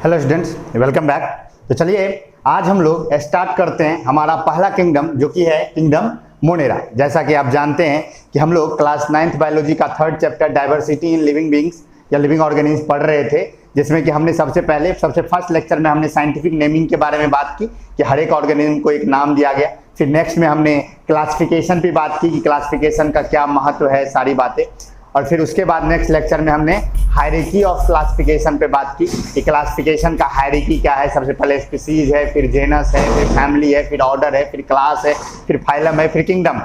Hello students, welcome back. तो चलिए आज हम लोग स्टार्ट करते हैं हमारा पहला किंगडम जो कि है किंगडम मोनेरा। जैसा कि आप जानते हैं कि हम लोग क्लास 9th बायोलॉजी का 3rd chapter diversity in living beings या लिविंग ऑर्गेनिज्म पढ़ रहे थे, जिसमें कि हमने सबसे फर्स्ट लेक्चर में हमने साइंटिफिक नेमिंग के बारे में बात की कि हर एक ऑर्गेनिज्म को एक नाम दिया गया। फिर नेक्स्ट में हमने क्लासिफिकेशन पे बात की कि क्लासिफिकेशन का क्या महत्व है, सारी बातें। और फिर उसके बाद नेक्स्ट लेक्चर में हमने हायरार्की ऑफ क्लासिफिकेशन पे बात की कि क्लासिफिकेशन का हायरार्की क्या है। सबसे पहले स्पीसीज है, फिर जेनस है, फिर फैमिली है, फिर ऑर्डर है, फिर क्लास है, फिर फाइलम है, फिर किंगडम,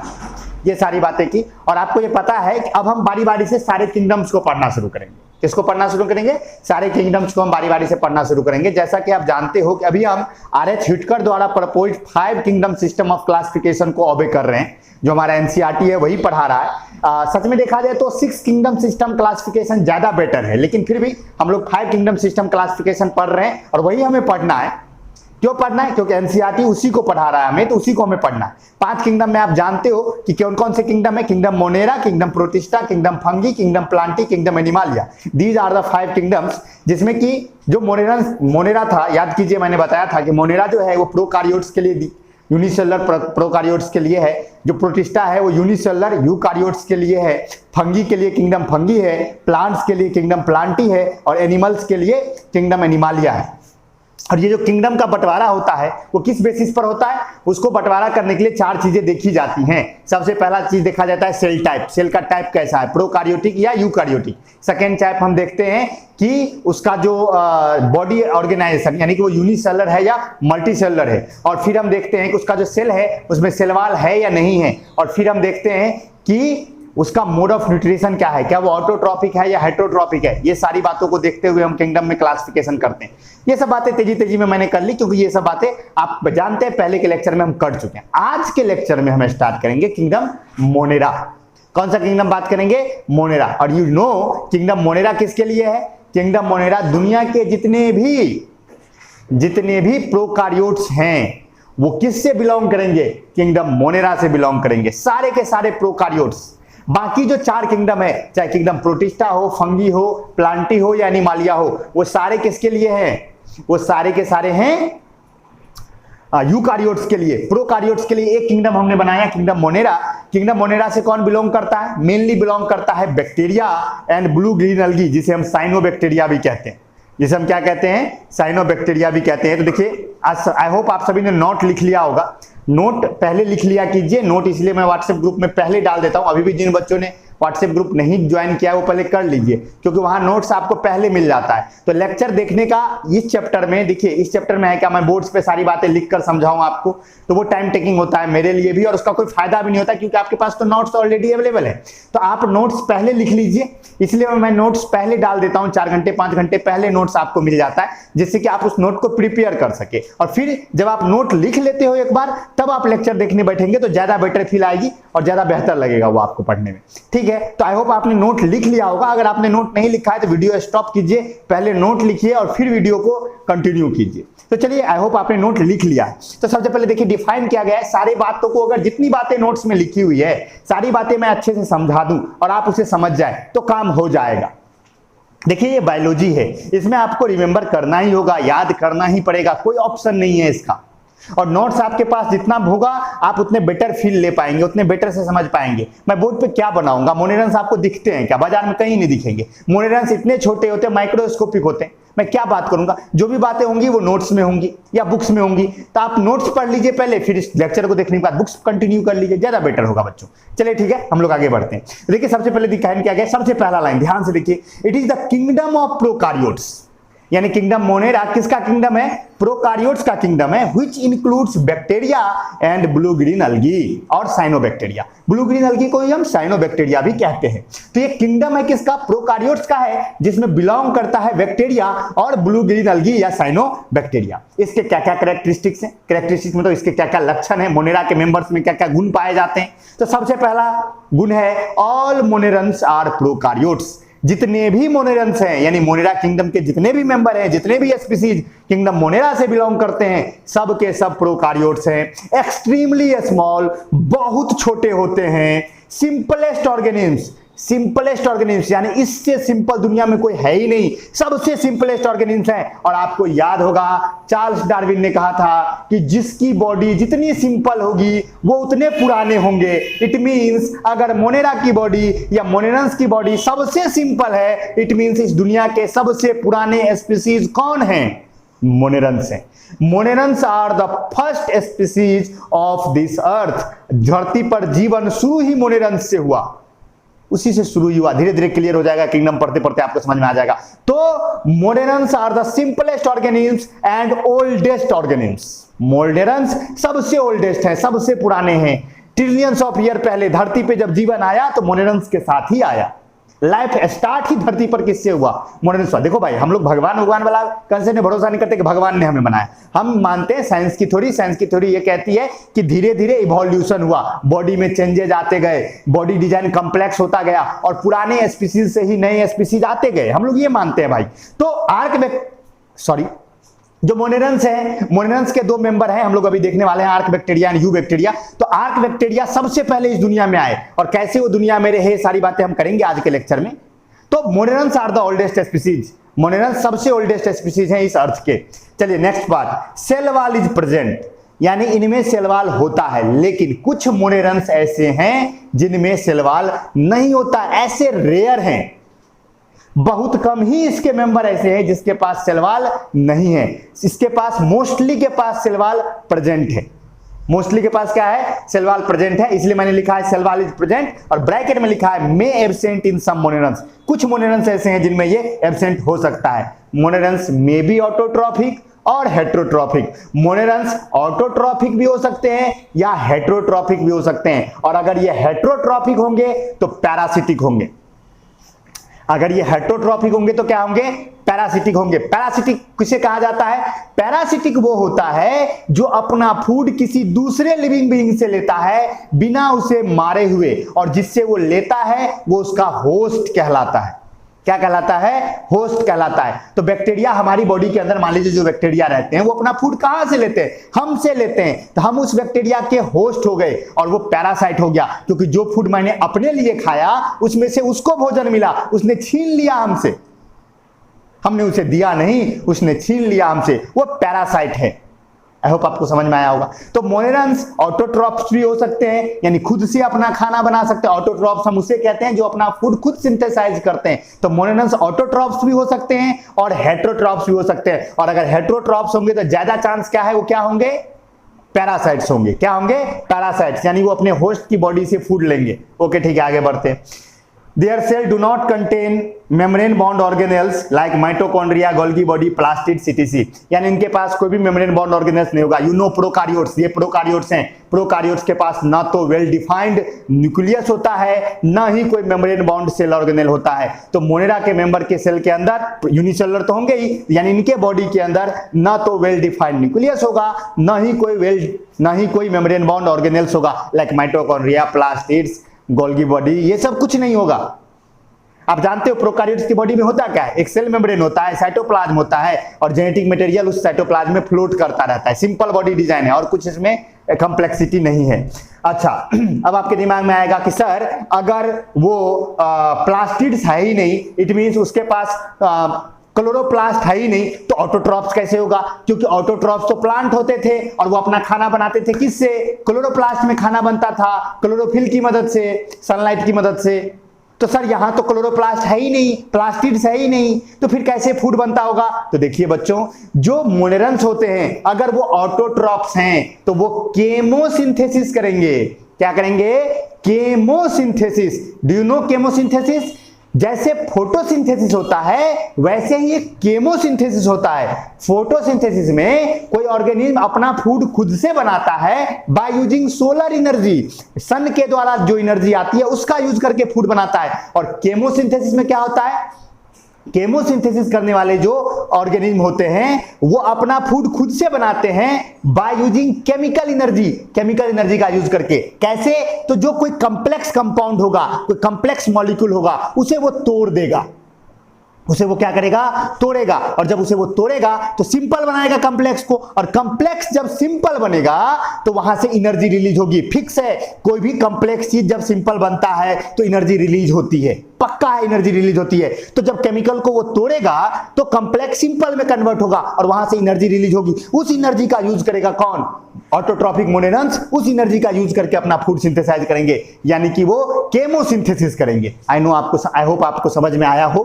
ये सारी बातें की। और आपको ये पता है कि अब हम बारी बारी से सारे किंगडम्स को पढ़ना शुरू करेंगे। किसको पढ़ना शुरू करेंगे? सारे किंगडम्स को हम बारी बारी से पढ़ना शुरू करेंगे। जैसा कि आप जानते हो कि अभी हम आर.एच. ह्यूटकर द्वारा proposed 5 kingdom system of classification को ऑबे कर रहे हैं, जो हमारा एनसीईआरटी है वही पढ़ा रहा है। सच में देखा जाए तो 6 किंगडम सिस्टम क्लासिफिकेशन ज्यादा बेटर है, लेकिन फिर भी हम लोग 5 किंगडम सिस्टम क्लासिफिकेशन पढ़ रहे हैं और वही हमें पढ़ना है। क्यों पढ़ना है? क्योंकि एनसीईआरटी उसी को पढ़ा रहा है हमें, तो उसी को हमें पढ़ना है। 5 किंगडम में आप जानते हो कि कौन कौन से किंगडम है। Kingdom monera, kingdom protista, kingdom fungi, kingdom plantae, kingdom animalia. These are the 5 kingdoms, जिसमें कि जो मोनेरा था, याद कीजिए मैंने बताया था कि मोनेरा जो है वो प्रोकार्योट्स के लिए यूनिसेलुलर प्रोकार्योट्स के लिए है। जो प्रोटिस्टा है वो यूनिसेलुलर यूकार्योट्स के लिए है। फंगी के लिए किंगडम फंगी है, प्लांट्स के लिए किंगडम प्लांटी है और एनिमल्स के लिए किंगडम एनिमालिया है। और ये जो किंगडम का बंटवारा होता है वो किस बेसिस पर होता है? उसको बंटवारा करने के लिए 4 चीजें देखी जाती हैं। सबसे पहला चीज देखा जाता है सेल टाइप। सेल का टाइप कैसा है, प्रोकार्योटिक या यूकार्योटिक। सेकेंड टाइप हम देखते हैं कि उसका जो बॉडी ऑर्गेनाइजेशन, यानी कि वो यूनिसेलुलर है या मल्टीसेलुलर है। और फिर हम देखते हैं कि उसका जो सेल है उसमें सेल वॉल है या नहीं है। और फिर हम देखते हैं कि उसका मोड ऑफ न्यूट्रिशन क्या है, क्या वो ऑटोट्रॉपिक है या हेटरोट्रॉपिक है। ये सारी बातों को देखते हुए हम किंगडम में क्लासिफिकेशन करते हैं। ये सब बातें तेजी में मैंने कर ली, क्योंकि ये सब बातें आप जानते हैं पहले के लेक्चर में हम कर चुके हैं। आज के लेक्चर में हम स्टार्ट करेंगे किंगडम मोनेरा। कौन सा किंगडम बात करेंगे? मोनेरा। और यू नो किंगडम मोनेरा किसके लिए है? किंगडम मोनेरा दुनिया के जितने भी प्रोकार्योट्स हैं वो किससे बिलोंग करेंगे? किंगडम मोनेरा से बिलोंग करेंगे, सारे के सारे प्रोकार्योट्स। बाकी जो 4 किंगडम है, चाहे किंगडम प्रोटिस्टा हो, फंगी हो, प्लांटी हो या एनिमालिया हो, वो सारे किसके लिए हैं? वो सारे के सारे हैं यूकार्योट्स के लिए। प्रोकार्योट्स के लिए एक किंगडम हमने बनाया, किंगडम मोनेरा। किंगडम मोनेरा से कौन बिलोंग करता है? मेनली बिलोंग करता है बैक्टीरिया एंड ब्लू ग्रीन अलगी, जिसे हम साइनोबैक्टीरिया भी कहते हैं। जिसे हम क्या कहते हैं? साइनोबैक्टीरिया भी कहते हैं। तो देखिए, आई होप आप सभी ने नोट लिख लिया होगा। नोट पहले लिख लिया कीजिए। नोट इसलिए मैं व्हाट्सएप ग्रुप में पहले डाल देता हूं। अभी भी जिन बच्चों ने व्हाट्सएप ग्रुप नहीं ज्वाइन किया है वो पहले कर लीजिए, क्योंकि वहां नोट्स आपको पहले मिल जाता है। तो लेक्चर देखने का इस चैप्टर में, देखिए इस चैप्टर में है क्या, मैं बोर्ड्स पे सारी बातें लिख कर समझाऊं आपको, तो वो टाइम टेकिंग होता है मेरे लिए भी, और उसका कोई फायदा भी नहीं होता, क्योंकि आपके पास तो नोट्स ऑलरेडी अवेलेबल है। तो आप नोट्स पहले लिख लीजिए, इसलिए मैं नोट्स पहले डाल देता हूं। 4 घंटे 5 घंटे पहले नोट्स आपको मिल जाता है, जिससे कि आप उस नोट को प्रिपेयर कर सके। और फिर जब आप नोट लिख लेते हो एक बार, तब आप लेक्चर देखने बैठेंगे तो ज्यादा बेटर फील आएगी और ज्यादा बेहतर लगेगा वो आपको पढ़ने में। ठीक है, तो आई होप आपने नोट लिख लिया होगा। अगर आपने नोट नहीं लिखा है तो वीडियो स्टॉप कीजिए, पहले नोट लिखिए और फिर वीडियो को कंटिन्यू कीजिए। तो चलिए, आई होप आपने नोट लिख लिया। तो सबसे पहले देखिए डिफाइन किया गया है। सारी बातों को, अगर जितनी बातें नोट्स में लिखी हुई है, सारी बातें मैं अच्छे से समझा दूं और आप उसे समझ जाए तो काम हो जाएगा। देखिए, ये बायोलॉजी है, इसमें आपको रिमेंबर करना ही होगा, याद करना ही पड़ेगा, कोई ऑप्शन नहीं है इसका। और नोट्स आपके पास जितना होगा आप उतने बेटर फील ले पाएंगे, उतने बेटर से समझ पाएंगे। मैं बोर्ड पे क्या बनाऊंगा? मोनेरन्स आपको दिखते हैं क्या? बाजार में कहीं नहीं दिखेंगे। मोनेरन्स इतने छोटे होते हैं, माइक्रोस्कोपिक होते हैं। मैं क्या बात करूंगा? जो भी बातें होंगी वो नोट्स में होंगी या बुक्स में होंगी। तो आप नोट्स पढ़ लीजिए पहले, फिर इस लेक्चर को देखने के बाद बुक्स कंटिन्यू कर लीजिए, ज्यादा बेटर होगा बच्चों। चलिए ठीक है, हम लोग आगे बढ़ते हैं। देखिए सबसे पहले डिफाइन किया गया, सबसे पहला लाइन ध्यान से देखिए, it is the kingdom of prokaryotes. यानी किंगडम मोनेरा किसका किंगडम है? प्रोकार्योट्स का किंगडम है, which includes bacteria and blue green अलगी और साइनोबैक्टीरिया। ब्लू ग्रीन अलगी को ही हम साइनोबैक्टीरिया भी कहते हैं। तो ये किंगडम है किसका? प्रोकार्योट्स का है, जिसमें बिलोंग करता है बैक्टीरिया और ब्लू ग्रीन अलगी या साइनोबैक्टीरिया। इसके क्या क्या कैरेक्टरिस्टिक्स हैं? कैरेक्टरिस्टिक्स में तो इसके क्या क्या लक्षण है, मोनेरा के मेंबर्स में क्या क्या गुण पाए जाते हैं। तो सबसे पहला गुण है ऑल मोनेरन्स आर प्रोकार्योट्स। जितने भी मोनेरन्स हैं, यानी मोनेरा किंगडम के जितने भी मेंबर हैं, जितने भी स्पीसीज किंगडम मोनेरा से बिलोंग करते हैं, सब के सब प्रोकार्योट्स हैं। एक्सट्रीमली स्मॉल, बहुत छोटे होते हैं। सिंपलेस्ट ऑर्गेनिज्म्स, सिंपलेस्ट ऑर्गेनिम्स, यानी इससे सिंपल दुनिया में कोई है ही नहीं, सबसे सिंपलेस्ट ऑर्गेनिम्स है। और आपको याद होगा चार्ल्स डार्विन ने कहा था कि जिसकी बॉडी जितनी सिंपल होगी वो उतने पुराने होंगे। इट मींस अगर मोनेरा की बॉडी या मोनेरंस की बॉडी सबसे सिंपल है, इट मींस इस दुनिया के सबसे पुराने स्पीसीज कौन हैं? मोनेरंस हैं। Monerans are the first species of this earth. धरती पर जीवन शुरू ही मोनेरंस से हुआ, उसी से शुरू हुआ। धीरे धीरे क्लियर हो जाएगा, किंगडम पढ़ते पढ़ते आपको समझ में आ जाएगा। तो monerans are the simplest organisms and oldest organisms. Monerans सबसे ओल्डेस्ट है, सबसे पुराने हैं। ट्रिलियंस ऑफ ईयर पहले धरती पे जब जीवन आया तो मोनेरंस के साथ ही आया। लाइफ स्टार्ट ही धरती पर किससे हुआ? मोनेरंस हुआ। देखो भाई, हम लोग भगवान वाला कंसेप्ट में भरोसा नहीं करते कि भगवान ने हमें बनाया। हम मानते हैं साइंस की थ्योरी ये कहती है कि धीरे धीरे इवोल्यूशन हुआ, बॉडी में चेंजेज आते गए, बॉडी डिजाइन कॉम्प्लेक्स होता गया और पुराने स्पीसीज से ही नए स्पीसीज आते गए। हम लोग ये मानते हैं भाई। तो जो मोनेरंस है, मोनेरंस के दो मेंबर हैं, हम लोग अभी देखने वाले हैं, arc bacteria and you bacteria. तो आर्क बैक्टीरिया सबसे पहले इस दुनिया में आए और कैसे वो दुनिया में रहे, सारी बातें हम करेंगे आज के लेक्चर में। तो monerans are the oldest species. Monerans सबसे ओल्डेस्ट स्पीसीज हैं इस अर्थ के। चलिए next part, cell wall is present, यानी इनमें सेल वॉल होता है, लेकिन कुछ मोनेरंस ऐसे हैं जिनमें सेल वॉल नहीं होता। ऐसे रेयर हैं, बहुत कम ही इसके मेंबर ऐसे हैं जिसके पास सेल वॉल नहीं है। इसके पास मोस्टली के पास सेल वॉल प्रेजेंट है। मोस्टली के पास क्या है? सेल वॉल प्रेजेंट है, इसलिए मैंने लिखा है सेल वॉल इज प्रेजेंट और ब्रैकेट में लिखा है मे एब्सेंट इन सम मोनेरंस। कुछ मोनेरंस ऐसे हैं जिनमें ये एब्सेंट हो सकता है। मोनेरंस मे बी ऑटोट्रॉफिक और हेट्रोट्रॉफिक। मोनेरंस ऑटोट्रॉफिक भी हो सकते हैं या हेट्रोट्रॉफिक भी हो सकते हैं, और अगर ये हेट्रोट्रॉफिक होंगे तो पैरासिटिक होंगे। अगर ये हेट्रोट्रॉफिक होंगे तो क्या होंगे? पैरासिटिक होंगे। पैरासिटिक किसे कहा जाता है? पैरासिटिक वो होता है जो अपना फूड किसी दूसरे लिविंग बीइंग से लेता है बिना उसे मारे हुए, और जिससे वो लेता है वो उसका होस्ट कहलाता है। क्या कहलाता है? होस्ट कहलाता है। तो बैक्टीरिया हमारी बॉडी के अंदर, मान लीजिए जो बैक्टीरिया रहते हैं वो अपना फूड कहां से लेते हैं? हमसे लेते हैं। तो हम उस बैक्टीरिया के होस्ट हो गए और वो पैरासाइट हो गया, क्योंकि जो फूड मैंने अपने लिए खाया उसमें से उसको भोजन मिला, उसने छीन लिया हमसे, हमने उसे दिया नहीं, उसने छीन लिया हमसे, वो पैरासाइट है। आई होप आपको समझ में आया होगा। तो मोनेरंस ऑटोट्रॉप्स भी हो सकते हैं, यानी खुद से अपना खाना बना सकते हैं। ऑटोट्रॉप्स हम उसे कहते हैं जो अपना फूड खुद सिंथेसाइज करते हैं। तो मोनेरंस ऑटोट्रॉप्स भी हो सकते हैं और हेट्रोट्रॉप्स भी हो सकते हैं। और अगर हेट्रोट्रॉप्स होंगे तो ज्यादा चांस क्या है, वो क्या होंगे? पैरासाइट्स होंगे। क्या होंगे? पैरासाइट्स, यानी वो अपने होस्ट की बॉडी से फूड लेंगे। ओके ठीक है, आगे बढ़ते हैं। Their cell do not contain membrane bound organelles like mitochondria, Golgi body, plastids, etc. यानी इनके पास कोई भी मेम्ब्रेन बॉन्ड ऑर्गेनेल्स नहीं होगा। प्रोकारियोट्स, ये प्रोकारियोट्स हैं। प्रोकारियोट्स के पास ना तो वेल डिफाइंड न्यूक्लियस होता है, ना ही कोई मेम्ब्रेन बॉन्ड सेल ऑर्गेनेल होता है। तो मोनेरा के मेंबर के सेल के अंदर यूनिसेलुलर तो होंगे ही, यानी इनके बॉडी के अंदर ना तो वेल डिफाइंड न्यूक्लियस होगा, ना ही कोई मेम्ब्रेन बॉन्ड ऑर्गेनेल्स होगा like mitochondria, plastids, Golgi body, ये सब कुछ नहीं होगा। आप जानते हो प्रोकारियोट्स की बॉडी में होता क्या है? एक सेल मेम्ब्रेन होता है, साइटोप्लाज्म होता है, और जेनेटिक मटेरियल उस साइटोप्लाज्म में फ्लोट करता रहता है। सिंपल बॉडी डिजाइन है और कुछ इसमें कॉम्प्लेक्सिटी नहीं है। अच्छा, अब आपके दिमाग में आएगा कि सर अगर वो प्लास्टिड्स है ही नहीं, इट मींस उसके पास क्लोरोप्लास्ट है ही नहीं, तो ऑटोट्रॉप्स कैसे होगा? क्योंकि ऑटोट्रॉप्स तो प्लांट होते थे और वो अपना खाना बनाते थे किससे? क्लोरोप्लास्ट में खाना बनता था, क्लोरोफिल की मदद से, सनलाइट की मदद से। तो सर यहां तो क्लोरोप्लास्ट है ही नहीं, प्लास्टिड्स है ही नहीं, तो फिर कैसे फूड बनता होगा? तो देखिए बच्चों, जो मोनेरंस होते हैं अगर वो ऑटोट्रॉप्स हैं तो वो केमोसिंथेसिस करेंगे। क्या करेंगे? Chemosynthesis. Do you know chemosynthesis? जैसे फोटोसिंथेसिस होता है वैसे ही एक केमोसिंथेसिस होता है। फोटोसिंथेसिस में कोई ऑर्गेनिज्म अपना फूड खुद से बनाता है बाय यूजिंग सोलर एनर्जी, सन के द्वारा जो एनर्जी आती है उसका यूज करके फूड बनाता है। और केमोसिंथेसिस में क्या होता है? केमोसिंथेसिस करने वाले जो ऑर्गेनिज्म होते हैं वो अपना फूड खुद से बनाते हैं by using chemical energy, chemical energy का यूज करके। कैसे? तो जो कोई कॉम्प्लेक्स कंपाउंड होगा, कोई कॉम्प्लेक्स मॉलिक्यूल होगा, उसे वो तोड़ देगा। उसे वो क्या करेगा, तोड़ेगा, और जब उसे वो तोड़ेगा तो सिंपल बनाएगा कॉम्प्लेक्स को, और कॉम्प्लेक्स जब सिंपल बनेगा तो वहां से एनर्जी रिलीज होगी। फिक्स है, कोई भी कॉम्प्लेक्स चीज जब सिंपल बनता है तो एनर्जी रिलीज होती है, पक्का है एनर्जी रिलीज होती है। तो जब केमिकल को वो तोड़ेगा तो कॉम्प्लेक्स सिंपल में कन्वर्ट होगा और वहां से एनर्जी रिलीज होगी। उस एनर्जी का यूज करेगा कौन, ऑटोट्रॉपिक मोनेरॉन्स, उस एनर्जी का यूज करके अपना फूड सिंथेसाइज करेंगे, यानी कि वो केमोसिंथेसिस करेंगे। आई होप आपको समझ में आया हो,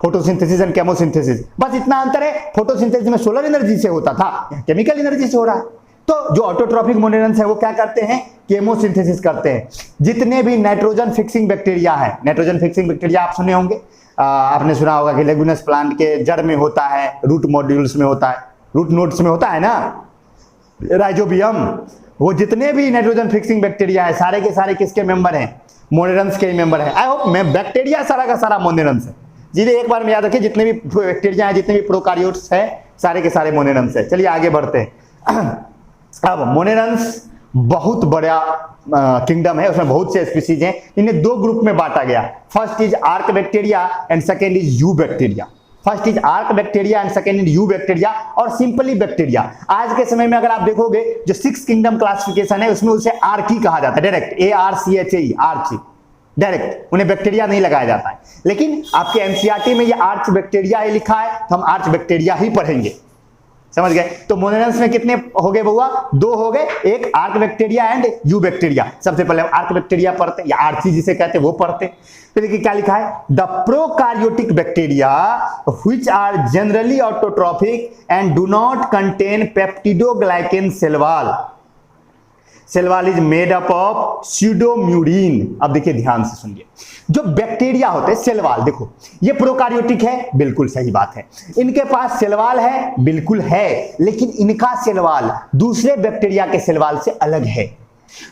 फोटोसिंथेसिस एंड केमोसिंथेसिस, बस इतना अंतर है, फोटोसिंथेसिस में सोलर एनर्जी से होता था, केमिकल एनर्जी से हो रहा है। तो जो ऑटोट्रॉपिक मोनेरॉन्स है वो क्या करते हैं, केमोसिंथेसिस करते हैं। जितने भी नाइट्रोजन फिक्सिंग बैक्टीरिया है, नाइट्रोजन फिक्सिंग बैक्टीरिया आप सुने होंगे, आपने सुना होगा कि लेगुमिनस प्लांट के जड़ में होता है, रूट मॉड्यूल्स में होता है, रूट नोड्स में होता है ना, राइजोबियम, वो जितने भी नाइट्रोजन फिक्सिंग बैक्टीरिया है सारे के सारे किसके मेंबर हैं, मोनेरॉन्स के मेंबर हैं। आई होप मैं बैक्टीरिया सारा का सारा मोनेरॉन्स है, जिन्हें एक बार में याद रखिए, जितने भी बैक्टीरिया हैं, जितने भी प्रोकार्योट्स हैं, सारे के सारे मोनेरॉन्स है। चलिए आगे बढ़ते हैं। अब मोनेरॉन्स बहुत बड़ा किंगडम है, उसमें बहुत से स्पीसीज हैं, इन्हें दो ग्रुप में बांटा गया। First is arc bacteria and second is you bacteria. First is arc bacteria and second is you bacteria और सिंपली बैक्टीरिया। आज के समय में अगर आप देखोगे जो 6 किंगडम क्लासिफिकेशन है उसमें उसे आर्की कहा जाता है, डायरेक्ट ARCHE, आर्ची, डायरेक्ट, उन्हें बैक्टीरिया नहीं लगाया जाता है। लेकिन आपके एनसीईआरटी में ये आर्च बैक्टीरिया ही लिखा है, तो हम आर्च बैक्टीरिया ही पढ़ेंगे, समझ गए। तो मोनेरॉन्स में कितने हो गए बउआ, 2 हो गए, एक arc bacteria and you bacteria. सबसे पहले आर्क बैक्टीरिया पढ़ते या आर्ची जिसे कहते हैं वो पढ़ते। फिर देखिए क्या लिखा है, the prokaryotic bacteria which are generally autotrophic and do not contain peptidoglycan cell wall. Cell wall is made up of pseudomurein. अब देखिए ध्यान से सुनिए, जो बैक्टीरिया होते हैं सेल वॉल, देखो ये प्रोकार्योटिक है, बिल्कुल सही बात है, इनके पास सेल वॉल है, बिल्कुल है, लेकिन इनका सेल वॉल दूसरे बैक्टीरिया के सेल वॉल से अलग है।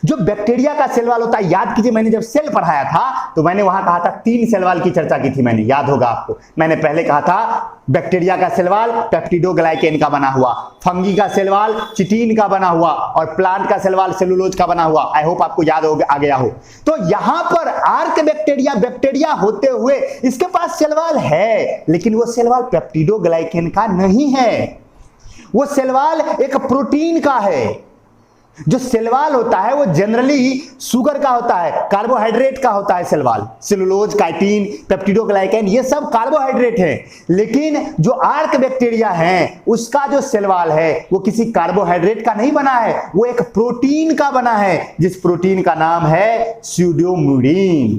जो बैक्टीरिया का सेल वॉल होता है, याद कीजिए मैंने जब सेल पढ़ाया था तो मैंने वहां कहा था 3 सेल वॉल की चर्चा की थी मैंने, याद होगा आपको। मैंने पहले कहा था बैक्टीरिया का सेल वॉल पेप्टिडोग्लाइकेन का बना हुआ, फंगी का सेल वॉल चिटीन का बना हुआ और प्लांट का सेल वॉल सेलुलोज का बना हुआ। आई होप आपको याद आ गया हो। तो यहां पर आर्क बैक्टीरिया, बैक्टीरिया होते हुए इसके पास सेल वॉल है, लेकिन वो सेल वॉल पेप्टिडोग्लाइकेन का नहीं है, वो सेल वॉल एक प्रोटीन का है। जो सेल वॉल होता है वो जनरली शुगर का होता है, कार्बोहाइड्रेट का होता है cell wall, cellulose, chitin, peptidoglycan, ये सब कार्बोहाइड्रेट है। लेकिन जो आर्क बैक्टीरिया है उसका जो सेल वॉल है वो किसी कार्बोहाइड्रेट का नहीं बना है, वो एक प्रोटीन का बना है, जिस प्रोटीन का नाम है स्यूडोम्यूरिन।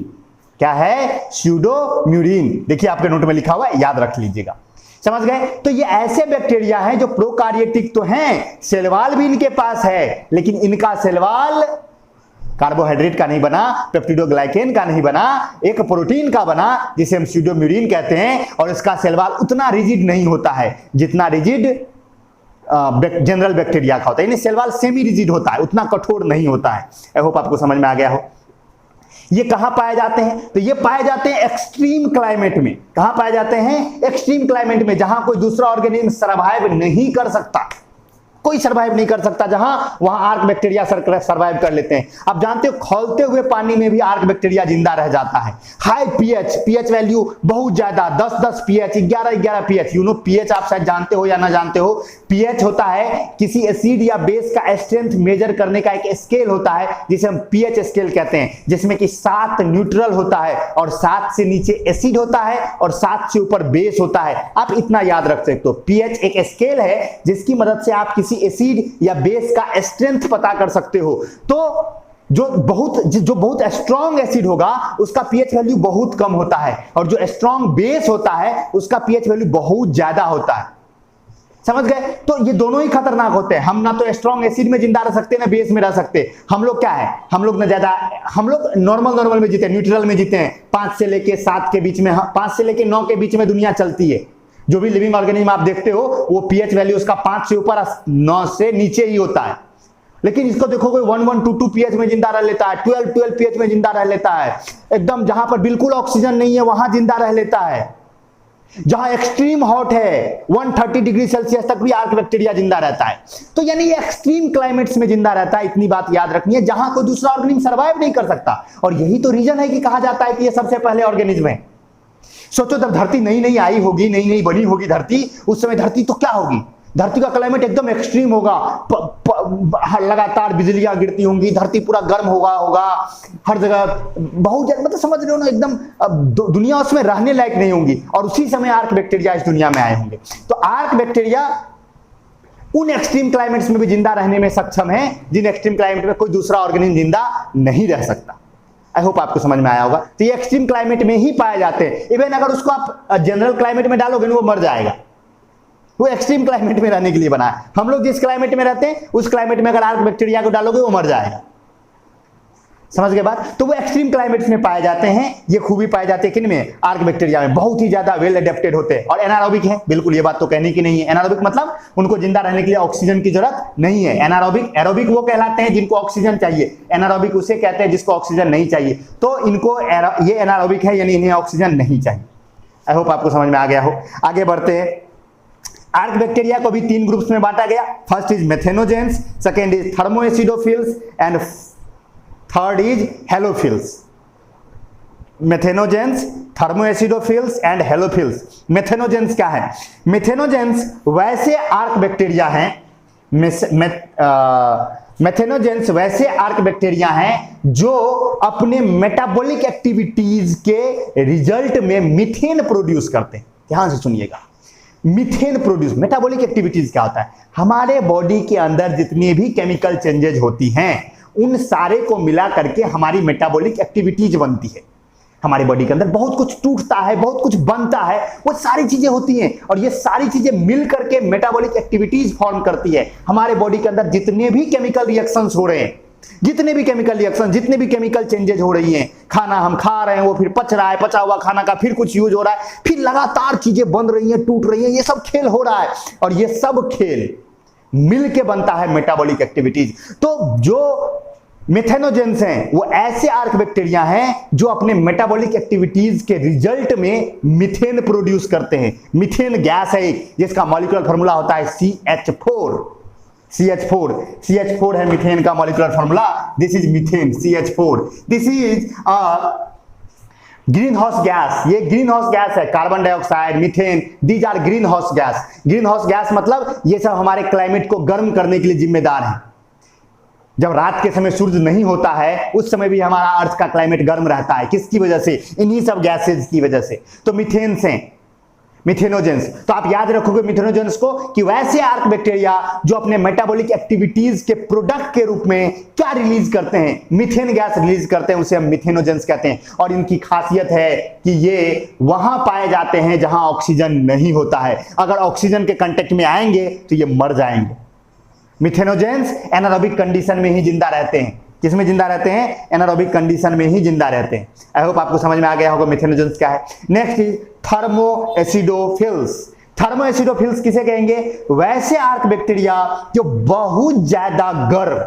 क्या है, स्यूडोम्यूरिन। देखिए आपके नोट में लिखा हुआ है, याद रख लीजिएगा, समझ गए। तो ये ऐसे बैक्टीरिया हैं जो प्रोकार्योटिक तो हैं, सेल वॉल भी इनके पास है, लेकिन इनका सेल वॉल कार्बोहाइड्रेट का नहीं बना, पेप्टिडोग्लाइकेन का नहीं बना, एक प्रोटीन का बना जिसे हम स्यूडोम्यूरिन कहते हैं। और इसका सेल वॉल उतना रिजिड नहीं होता है जितना रिजिड जनरल बैक्टीरिया का होता है, सेल वॉल सेमी रिजिड होता है, उतना कठोर नहीं होता है। आई होप आपको समझ में आ गया हो। ये कहां पाए जाते हैं, तो ये पाए जाते हैं एक्सट्रीम क्लाइमेट में। कहां पाए जाते हैं, एक्सट्रीम क्लाइमेट में, जहां कोई दूसरा ऑर्गेनिज्म सर्वाइव नहीं कर सकता, कोई सर्वाइव नहीं कर सकता, जहां वहां आर्क बैक्टीरिया सर्वाइव कर लेते हैं। आप जानते हो खौलते हुए पानी में भी आर्क बैक्टीरिया जिंदा रह जाता है। हाई पीएच वैल्यू बहुत ज्यादा, 10 pH, 11 pH. You know pH आप शायद जानते हो या ना जानते हो, पीएच होता है किसी एसिड या बेस का स्ट्रेंथ मेजर करने का एक स्केल होता है जिसे हम पीएच स्केल कहते हैं, जिसमें कि 7 न्यूट्रल होता है और 7 से नीचे एसिड होता है और 7 से ऊपर बेस होता है। आप इतना याद रख सकते हो, पीएच एक स्केल है जिसकी मदद से आप किसी एसिड या बेस का स्ट्रेंथ पता कर सकते हो। तो जो बहुत स्ट्रॉन्ग एसिड होगा उसका पीएच वैल्यू बहुत कम होता है, और जो स्ट्रॉन्ग बेस होता है उसका पीएच वैल्यू बहुत ज्यादा होता है। समझ गए। तो ये दोनों ही खतरनाक होते हैं। हम ना तो स्ट्रॉन्ग एसिड में जिंदा रह सकते ना बेस में रह सकते। हम लोग क्या है, हम लोग नॉर्मल में जीते हैं, न्यूट्रल में जीते हैं। 5 से लेके 7 के बीच में, 5 से लेके 9 के बीच में दुनिया चलती है। जो भी लिविंग ऑर्गेनिज्म आप देखते हो वो पीएच वैल्यू उसका 5 से ऊपर 9 से नीचे ही होता है। लेकिन इसको देखो कोई 11-22 पीएच में जिंदा रह लेता है, 12 पीएच में जिंदा रह लेता है, एकदम जहां पर बिल्कुल ऑक्सीजन नहीं है वहां जिंदा रह लेता है। जहां एक्सट्रीम हॉट है 130 डिग्री सेल्सियस तक भी आर्क बैक्टीरिया जिंदा रहता है। तो यानी ये एक्सट्रीम क्लाइमेट्स में जिंदा रहता है, इतनी बात याद रखनी है, जहां कोई दूसरा ऑर्गेनिज्म सर्वाइव नहीं कर सकता। और यही तो रीजन है कि कहा जाता है कि ये सबसे पहले ऑर्गेनिज्म है। सोचो जब धरती नई नई आई होगी, नई नई बनी होगी धरती, उस समय धरती तो क्या होगी, धरती का क्लाइमेट एकदम एक्सट्रीम होगा, लगातार बिजलियां गिरती होंगी, धरती पूरा गर्म होगा हर जगह, बहुत ज्यादा, मतलब समझ रहे हो ना, एकदम दुनिया उसमें रहने लायक नहीं होंगी। और उसी समय आर्क बैक्टीरिया इस दुनिया में आए होंगे। तो आर्क बैक्टीरिया उन एक्सट्रीम क्लाइमेट्स में भी जिंदा रहने में सक्षम है जिन एक्सट्रीम क्लाइमेट में कोई दूसरा ऑर्गेनिज्म जिंदा नहीं रह सकता। आई होप आपको समझ में आया होगा। तो ये एक्सट्रीम क्लाइमेट में ही पाए जाते हैं। इवन अगर उसको आप जनरल क्लाइमेट में डालोगे ना, वो मर जाएगा। वो एक्सट्रीम क्लाइमेट में रहने के लिए बना है। हम लोग जिस क्लाइमेट में रहते हैं उस क्लाइमेट में अगर आर्क बैक्टीरिया को डालोगे वो मर जाएगा। समझ गए बात? तो वो एक्सट्रीम क्लाइमेट्स में पाए जाते हैं। ये खूबी पाई जाती है किन में? आर्क बैक्टीरिया में। बहुत ही ज्यादा वेल एडेप्टेड होते हैं और एनारोबिक है। बिल्कुल, ये बात तो कहने की नहीं है। एनारोबिक मतलब उनको जिंदा रहने के लिए ऑक्सीजन की जरूरत नहीं है। एनारोबिक, एरोबिक वो कहलाते हैं जिनको ऑक्सीजन चाहिए, एनारोबिक उसे कहते हैं जिसको ऑक्सीजन नहीं चाहिए। तो इनको ये एनारोबिक है, यानी इन्हें ऑक्सीजन नहीं चाहिए। आई होप आपको समझ में आ गया हो। आगे बढ़ते हैं। आर्क बैक्टीरिया को भी 3 ग्रुप्स में बांटा गया। First is methanogens, second is thermoacidophiles and third is halophiles. Methanogens, thermoacidophiles and halophiles. Methanogens क्या है? मेथेनोजेंस वैसे आर्क बैक्टीरिया हैं, मेथेनोजेंस वैसे आर्क बैक्टीरिया हैं जो अपने मेटाबॉलिक एक्टिविटीज के रिजल्ट में मीथेन प्रोड्यूस करते हैं। ध्यान से सुनिएगा, मीथेन प्रोड्यूस। मेटाबॉलिक एक्टिविटीज क्या होता है? हमारे बॉडी के अंदर जितनी भी केमिकल चेंजेज होती हैं उन सारे को मिला करके हमारी मेटाबॉलिक एक्टिविटीज बनती है। हमारी बॉडी के अंदर बहुत कुछ टूटता है, बहुत कुछ बनता है, वो सारी चीजें होती हैं और ये सारी चीजें मिल करके मेटाबॉलिक एक्टिविटीज फॉर्म करती है। हमारे बॉडी के अंदर जितने भी केमिकल रिएक्शंस हो रहे हैं, जितने भी केमिकल रिएक्शन, जितने भी केमिकल चेंजेज हो रही हैं, खाना हम खा रहे हैं वो फिर पच रहा है, पचा हुआ खाना का फिर कुछ यूज हो रहा है, फिर लगातार चीजें बन रही हैं, टूट रही हैं, ये सब खेल हो रहा है और ये सब खेल मिलके बनता है मेटाबॉलिक एक्टिविटीज। तो जो मेथेनोजेंस हैं वो ऐसे आर्क बैक्टीरिया हैं जो अपने मेटाबॉलिक एक्टिविटीज के रिजल्ट में मीथेन प्रोड्यूस करते हैं। मीथेन गैस है एक, जिसका मॉलिक्यूलर फार्मूला होता है CH4। CH4 है मीथेन का molecular formula. This is methane, CH4। This is green house gas. ये ग्रीन हाउस गैस है। Carbon dioxide, methane, these are green house gas. Green house gas मतलब ये सब हमारे क्लाइमेट को गर्म करने के लिए जिम्मेदार है। जब रात के समय सूरज नहीं होता है उस समय भी हमारा अर्थ का क्लाइमेट गर्म रहता है। किसकी वजह से? इन्हीं सब गैसेज की वजह से। तो मीथेन से मिथेनोजेंस। तो आप याद रखोगे मिथेनोजेंस को कि वैसे आर्क बैक्टीरिया जो अपने मेटाबॉलिक एक्टिविटीज के प्रोडक्ट के रूप में क्या रिलीज करते हैं? मीथेन गैस रिलीज करते हैं, उसे हम मिथेनोजेंस कहते हैं। और इनकी खासियत है कि ये वहां पाए जाते हैं जहां ऑक्सीजन नहीं होता है। अगर ऑक्सीजन के कांटेक्ट में आएंगे तो ये मर जाएंगे। मिथेनोजेंस एनारोबिक कंडीशन में ही जिंदा रहते हैं। किसमें जिंदा रहते हैं? एनारोबिक कंडीशन में ही जिंदा रहते हैं। आई होप आपको समझ में आ गया होगा मिथेनोजेंस क्या है। Next is थर्मोएसिडोफिल्स। थर्मोएसिडोफिल्स किसे कहेंगे? वैसे आर्क बैक्टीरिया जो बहुत ज्यादा गर्म,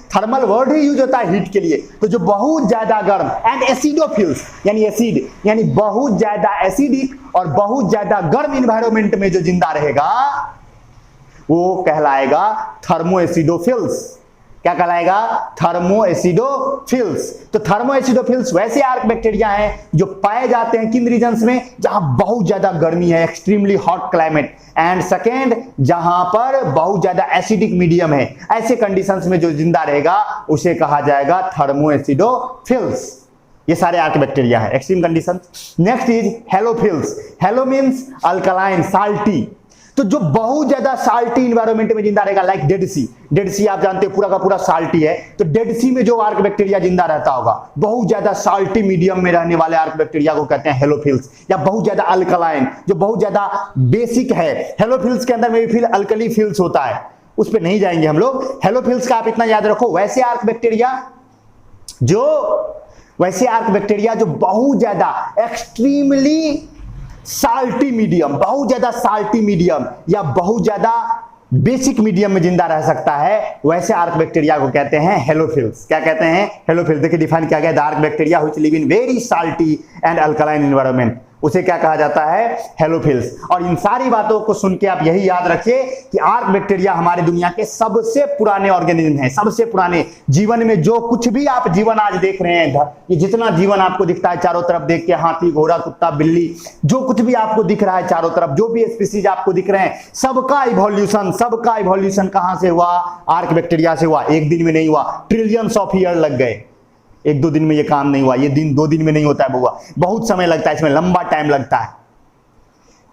थर्मल वर्ड ही यूज होता है हीट के लिए, तो जो बहुत ज्यादा गर्म, एंड एसिडोफिल्स यानी एसिड, यानी बहुत ज्यादा एसिडिक और बहुत ज्यादा गर्म इन्वायरमेंट में जो जिंदा रहेगा वो कहलाएगा थर्मोएसिडोफिल्स। क्या कहलाएगा? थर्मोएसिडोफिल्स। तो थर्मोएसिडोफिल्स वैसे आर्क बैक्टीरिया हैं जो पाए जाते हैं किन रीजन्स में? जहां बहुत ज्यादा गर्मी है, extremely hot climate, and second जहां पर बहुत ज्यादा एसिडिक मीडियम है। ऐसे कंडीशंस में जो जिंदा रहेगा उसे कहा जाएगा थर्मोएसिडोफिल्स। ये सारे आर्क बैक्टीरिया है, extreme condition. Next is halophiles. Halo means alkaline, salty. तो जो बहुत ज्यादा साल्टी इन्वायरमेंट में जिंदा रहेगा, like Dead Sea. Dead Sea आप जानते हैं पूरा का पूरा साल्टी है। तो डेड सी में जो आर्क बैक्टीरिया जिंदा रहता होगा, बहुत ज्यादा साल्टी मीडियम में रहने वाले आर्क बैक्टीरिया को कहते हैं हेलोफिल्स। या बहुत ज्यादा अल्कलाइन, जो बहुत ज्यादा बेसिक है। हेलोफिल्स के अंदर में भी फिर अल्कली फिल्स होता है, उस पर नहीं जाएंगे हम लोग। हेलोफिल्स का आप इतना याद रखो, वैसे आर्क बैक्टीरिया जो बहुत ज्यादा एक्सट्रीमली साल्टी मीडियम, बहुत ज्यादा साल्टी मीडियम या बहुत ज्यादा बेसिक मीडियम में जिंदा रह सकता है, वैसे आर्क बैक्टीरिया को कहते हैं हेलोफिल्स। क्या कहते हैं? हेलोफिल्स। देखिए डिफाइन किया गया, the arc bacteria which live in very salty and alkaline environment. उसे क्या कहा जाता है, हेलोफिल्स। और इन सारी बातों को सुन के आप यही याद रखिए कि आर्क बैक्टीरिया हमारी दुनिया के सबसे पुराने ऑर्गेनिज्म है, सबसे पुराने। जीवन में जो कुछ भी आप जीवन आज देख रहे हैं, ये जितना जीवन आपको दिखता है चारों तरफ देख के, हाथी, घोड़ा, कुत्ता, बिल्ली, जो कुछ भी आपको दिख रहा है चारों तरफ, जो भी स्पीसीज आपको दिख रहे हैं, सबका इवोल्यूशन कहां से हुआ, आर्क बैक्टीरिया से हुआ। एक दिन में नहीं हुआ, ट्रिलियंस ऑफ ईयर लग गए। एक दो दिन में ये काम नहीं हुआ, ये दिन दो दिन में नहीं होता है बुआ, बहुत समय लगता है, इसमें लंबा टाइम लगता है।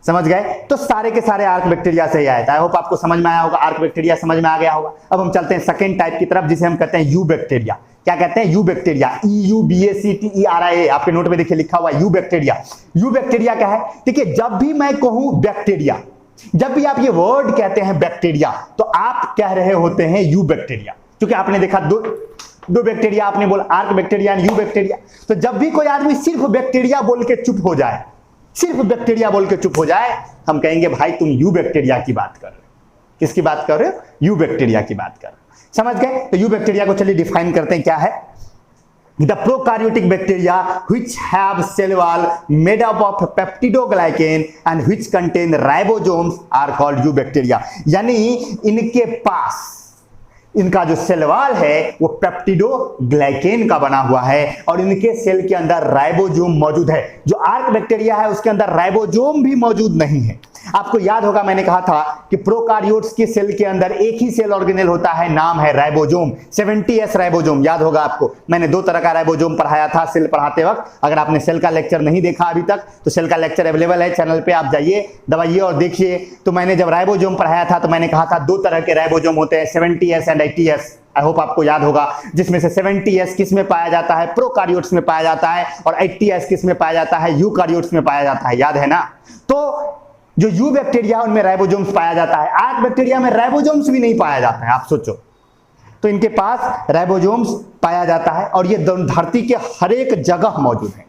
समझ गए? तो सारे के सारे आर्क बैक्टीरिया से ही आया था। आई होप आपको समझ में आया होगा, आर्क बैक्टीरिया समझ में आ गया होगा। अब हम चलते हैं सेकेंड टाइप की तरफ, जिसे हम कहते हैं यू बैक्टीरिया। क्या कहते हैं? यू बैक्टीरिया, EUBACTERIA, आपके नोट में देखिए लिखा हुआ यू बैक्टीरिया। यू बैक्टीरिया क्या है? देखिए, जब भी मैं कहूं बैक्टीरिया, जब भी आप ये वर्ड कहते हैं बैक्टीरिया, तो आप कह रहे होते हैं यू बैक्टीरिया, क्योंकि आपने देखा दो बैक्टीरिया आपने बोला, arc bacteria and you bacteria. तो जब भी कोई आदमी सिर्फ बैक्टीरिया बोल के चुप हो जाए, सिर्फ बैक्टीरिया बोल के चुप हो जाए, हम कहेंगे भाई तुम यू बैक्टीरिया की बात कर रहे हो। किसकी बात कर रहे हो? यू बैक्टीरिया की बात कर रहे हो। समझ गए? तो यू बैक्टीरिया को चलिए डिफाइन करते हैं, क्या है? The prokaryotic bacteria which have cell wall made up of peptidoglycan and which contain ribosomes are called eubacteria। यानी इनके पास इनका जो सेल वॉल है वो पेप्टिडोग्लाइकेन का बना हुआ है और इनके सेल के अंदर राइबोसोम मौजूद है। जो आर्क बैक्टीरिया है उसके अंदर राइबोसोम भी मौजूद नहीं है। आपको याद होगा मैंने कहा था कि प्रोकार्योट्स के सेल के अंदर एक ही सेल ऑर्गेनेल होता है, नाम है राइबोसोम, 70S राइबोसोम। याद होगा आपको, मैंने दो तरह का राइबोसोम पढ़ाया था सेल पढ़ाते वक्त। अगर आपने सेल का लेक्चर नहीं देखा अभी तक तो सेल का लेक्चर अवेलेबल है चैनल पे, आप जाइए दबाइए और देखिए। तो मैंने जब राइबोसोम पढ़ाया था तो मैंने कहा था दो तरह के राइबोसोम होते हैं, 70S and 80S। I hope आपको याद होगा, जिसमें से 70S किस में पाया जाता है? प्रोकार्योट्स में पाया जाता है, और 80S किस में पाया जाता है? यूकार्योट्स में पाया जाता है। याद है ना? तो जो यू बैक्टीरिया उनमें राइबोसोम्स पाया जाता है, आर्क बैक्टीरिया में राइबोसोम्स भी नहीं पाया जाता है। आप सोचो, तो इनके पास राइबोसोम्स पाया जाता है और ये धरती के हर एक जगह मौजूद है।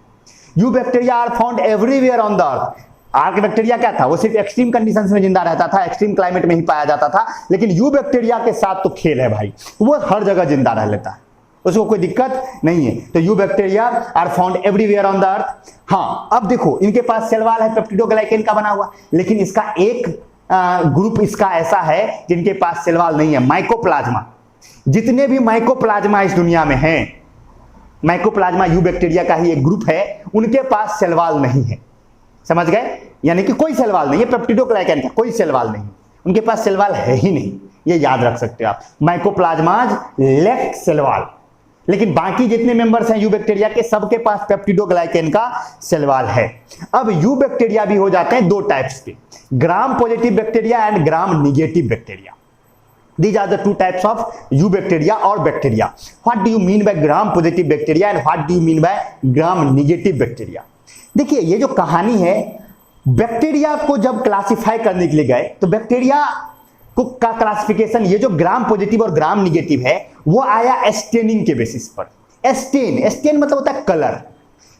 Eubacteria are found everywhere on the earth. Archaebacteria क्या था? वो सिर्फ एक्सट्रीम कंडीशंस में जिंदा रहता था, एक्सट्रीम क्लाइमेट में ही पाया जाता था। लेकिन यू बैक्टीरिया के साथ तो खेल है भाई, वो हर जगह जिंदा रह लेता है, उसको कोई दिक्कत नहीं है। तो eubacteria are found everywhere on the earth. हाँ, अब देखो इनके पास सेल वॉल है पेप्टिडोग्लाइकेन का बना हुआ, लेकिन इसका एक ग्रुप इसका ऐसा है जिनके पास सेल वॉल नहीं है, माइकोप्लाज्मा। जितने भी माइकोप्लाज्मा इस दुनिया में हैं, माइकोप्लाज्मा यू बैक्टीरिया का ही एक ग्रुप है, उनके पास सेल वॉल नहीं है। समझ गए? यानी कि कोई सेल वॉल नहीं है पेप्टिडोग्लाइकेन का, कोई सेल वॉल नहीं, उनके पास सेल वॉल है ही नहीं। ये याद रख सकते हो आप, माइकोप्लाज्माज लैक सेल वॉल। लेकिन बाकी जितने मेंबर्स हैं यू बैक्टीरिया के, सबके पास पेप्टिडोग्लाइकेन का सेल वॉल है। अब यू बैक्टीरिया भी हो जाते हैं दो टाइप्स के, ग्राम positive bacteria and gram negative bacteria. These are the two types of eubacteria or bacteria. What do you mean by gram positive bacteria and what do you mean by gram negative bacteria? देखिए, ये जो कहानी है, bacteria को जब classify करने के लिए गए तो बैक्टीरिया को का क्लासिफिकेशन, ये जो ग्राम पॉजिटिव और ग्राम निगेटिव है, वो आया एस्टेनिंग के बेसिस पर। एस्टेन मतलब होता है कलर।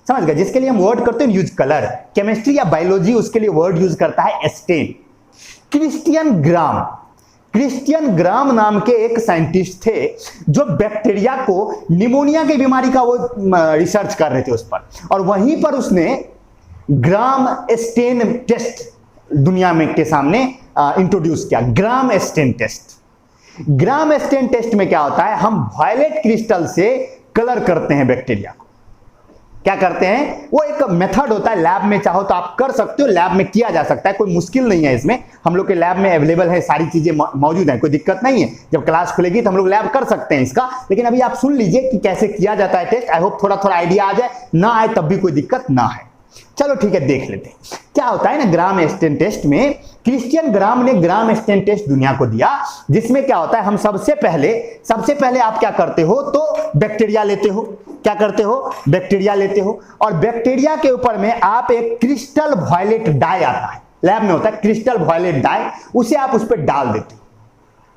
समझ गए? जिसके लिए हम वर्ड करते हैं यूज कलर, केमिस्ट्री या बायोलॉजी उसके लिए वर्ड यूज करता है एस्टेन। क्रिस्टियन ग्राम नाम के एक साइंटिस्ट थे जो बैक्टीरिया को निमोनिया की बीमारी का वो रिसर्च कर रहे थे उस पर, और वहीं पर उसने ग्राम एस्टेन टेस्ट दुनिया में के सामने इंट्रोड्यूस किया। ग्राम एस्टेन टेस्ट। ग्राम एस्टेन टेस्ट में क्या होता है? हम वायलेट क्रिस्टल से कलर करते हैं बैक्टीरिया को। क्या करते हैं? वो एक मेथड होता है, लैब में चाहो तो आप कर सकते हो, लैब में किया जा सकता है, कोई मुश्किल नहीं है इसमें। हम लोग के लैब में अवेलेबल है, सारी चीजें मौजूद हैं, कोई दिक्कत नहीं है। जब क्लास खुलेगी तो हम लोग लैब कर सकते हैं इसका। लेकिन अभी आप सुन लीजिए कि कैसे किया जाता है टेस्ट। आई होप थोड़ा थोड़ा आइडिया आ जाए, ना आए तब भी कोई दिक्कत ना है। चलो ठीक है, देख लेते हैं क्या होता है ना ग्राम एस्टेन टेस्ट में। क्रिस्टियन ग्राम ने ग्राम एस्टेन टेस्ट दुनिया को दिया, जिसमें क्या होता है, हम सबसे पहले आप क्या करते हो, तो बैक्टीरिया लेते हो। क्या करते हो? बैक्टीरिया लेते हो, और बैक्टीरिया के ऊपर में आप एक क्रिस्टल वायलेट डाई आता है, लैब में होता है क्रिस्टल वायलेट डाई, उसे आप उस पर डाल देते हो।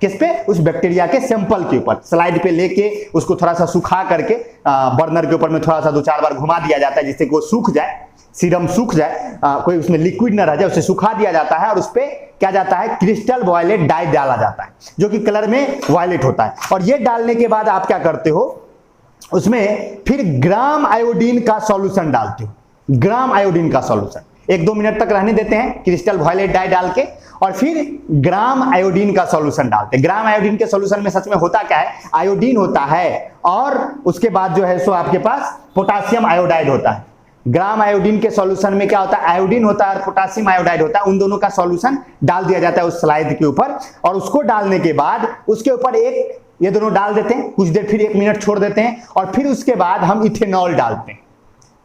किस पे? उस बैक्टीरिया के सैंपल के ऊपर स्लाइड पे लेके उसको थोड़ा सा सुखा करके बर्नर के ऊपर में थोड़ा सा 2-4 बार घुमा दिया जाता है, जिससे कि वो सूख जाए, सीरम सूख जाए, कोई उसमें लिक्विड ना रह जाए, उसे सुखा दिया जाता है। और उस पे क्या जाता है? क्रिस्टल वायलेट डाई डाला जाता है, जो कि कलर में वायलेट होता है। और ये डालने के बाद आप क्या करते हो, उसमें फिर ग्राम आयोडीन का सॉल्यूशन डालते हो। ग्राम आयोडीन का सॉल्यूशन, 1-2 मिनट तक रहने देते हैं क्रिस्टल वायलेट डाई डाल के, और फिर ग्राम आयोडीन का सॉल्यूशन डालते हैं। ग्राम आयोडीन के सॉल्यूशन में सच में होता क्या है, आयोडीन होता है और उसके बाद जो है सो आपके पास पोटासियम आयोडाइड होता है। ग्राम आयोडीन के सॉल्यूशन में क्या होता है, आयोडीन होता है और पोटासियम आयोडाइड होता है, उन दोनों का सॉल्यूशन डाल दिया जाता है उस स्लाइड के ऊपर, और उसको डालने के बाद उसके ऊपर एक ये दोनों डाल देते हैं, कुछ देर फिर 1 मिनट छोड़ देते हैं, और फिर उसके बाद हम इथेनॉल डालते हैं।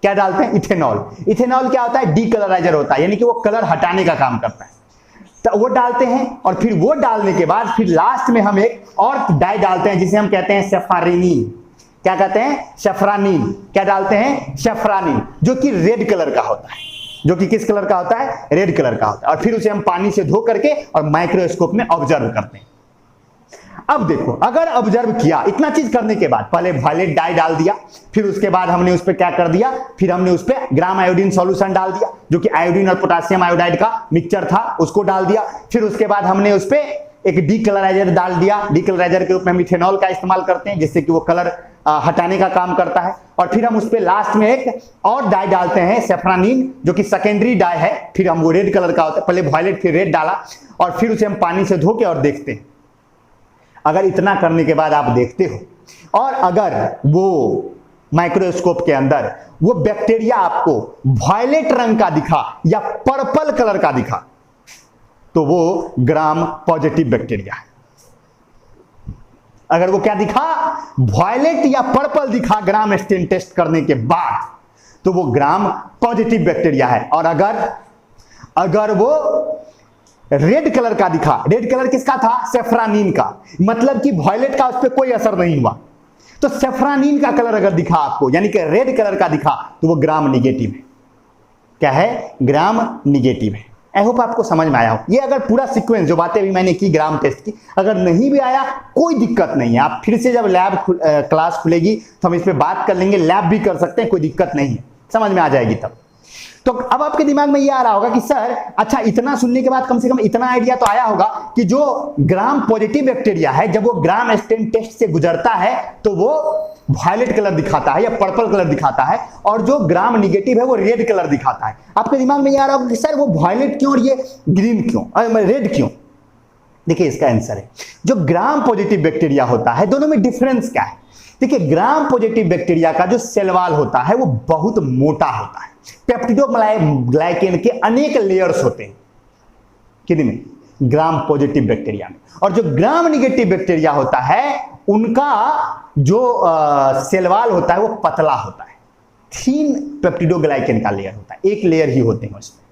क्या डालते हैं, इथेनॉल। इथेनॉल क्या होता है, डीकलराइजर होता है, यानी कि वो कलर हटाने का काम करता है। तो वो डालते हैं, और फिर वो डालने के बाद फिर लास्ट में हम एक और डाई डालते हैं जिसे हम कहते हैं सेफारिनीन। क्या कहते हैं, सेफ्रानीन। क्या डालते हैं, सेफ्रानीन, जो कि रेड कलर का होता है। जो कि किस कलर का होता है, रेड कलर का होता है। और फिर उसे हम पानी से धो करके और माइक्रोस्कोप में ऑब्जर्व करते हैं। अब देखो, अगर ऑब्जर्व किया, इतना चीज करने के बाद पहले वायलेट डाई डाल दिया, फिर उसके बाद हमने उस पर क्या कर दिया, फिर हमने उस पर ग्राम आयोडीन सॉल्यूशन डाल दिया, जो कि आयोडीन और पोटासियम आयोडाइड का मिक्सचर था, उसको डाल दिया। फिर उसके बाद हमने उस पर एक डीकलराइजर डाल दिया। डीकलराइजर के रूप में हम इथेनॉल का इस्तेमाल करते हैं, जिससे कि वो कलर हटाने का काम करता है। और फिर हम उस पर लास्ट में एक और डाई डालते हैं, सेफ्रानीन, जो कि सेकेंडरी डाई है। फिर हम वो रेड कलर का होता है, पहले वायलेट फिर रेड डाला, और फिर उसे हम पानी से धो के और देखते हैं। अगर इतना करने के बाद आप देखते हो, और अगर वो माइक्रोस्कोप के अंदर वो बैक्टीरिया आपको वायलेट रंग का दिखा या पर्पल कलर का दिखा, तो वो ग्राम पॉजिटिव बैक्टीरिया है। अगर वो क्या दिखा, वायलेट या पर्पल दिखा ग्राम स्टेन टेस्ट करने के बाद, तो वो ग्राम पॉजिटिव बैक्टीरिया है। और अगर वो रेड कलर का दिखा, रेड कलर किसका था, सेफ्रानीन का, मतलब कि वायलेट का उस पर कोई असर नहीं हुआ, तो सेफ्रानीन का कलर अगर दिखा आपको, यानी कि रेड कलर का दिखा, तो वो ग्राम निगेटिव है। क्या है, ग्राम निगेटिव है। आई होप आपको समझ में आया हो। ये अगर पूरा सीक्वेंस जो बातें भी मैंने की ग्राम टेस्ट की, अगर नहीं भी आया कोई दिक्कत नहीं है, आप फिर से जब लैब क्लास खुलेगी तो हम इस पर बात कर लेंगे, लैब भी कर सकते हैं, कोई दिक्कत नहीं है, समझ में आ जाएगी तब। तो अब आपके दिमाग में ये आ रहा होगा कि सर अच्छा, इतना सुनने के बाद कम से कम इतना आइडिया तो आया होगा कि जो ग्राम पॉजिटिव बैक्टीरिया है, जब वो ग्राम स्टेन टेस्ट से गुजरता है तो वो वायलेट कलर दिखाता है या पर्पल कलर दिखाता है, और जो ग्राम निगेटिव है वो रेड कलर दिखाता है। आपके दिमाग में ये आ रहा होगा कि सर वो वायलेट क्यों और ये ग्रीन क्यों, रेड क्यों। देखिए इसका आंसर है, जो ग्राम पॉजिटिव बैक्टीरिया होता है, दोनों में डिफरेंस क्या है। देखिए ग्राम पॉजिटिव बैक्टीरिया का जो सेल वॉल होता है वो बहुत मोटा होता है। पेप्टिडोग्लाइकेन के अनेक लेयर्स होते हैं किनमें, ग्राम पॉजिटिव बैक्टीरिया में। और जो ग्राम निगेटिव बैक्टीरिया होता है उनका जो सेल वॉल होता है वो पतला होता है, थीन पेप्टिडोग्लाइकेन का लेयर होता है, एक लेयर ही होते हैं उसमें।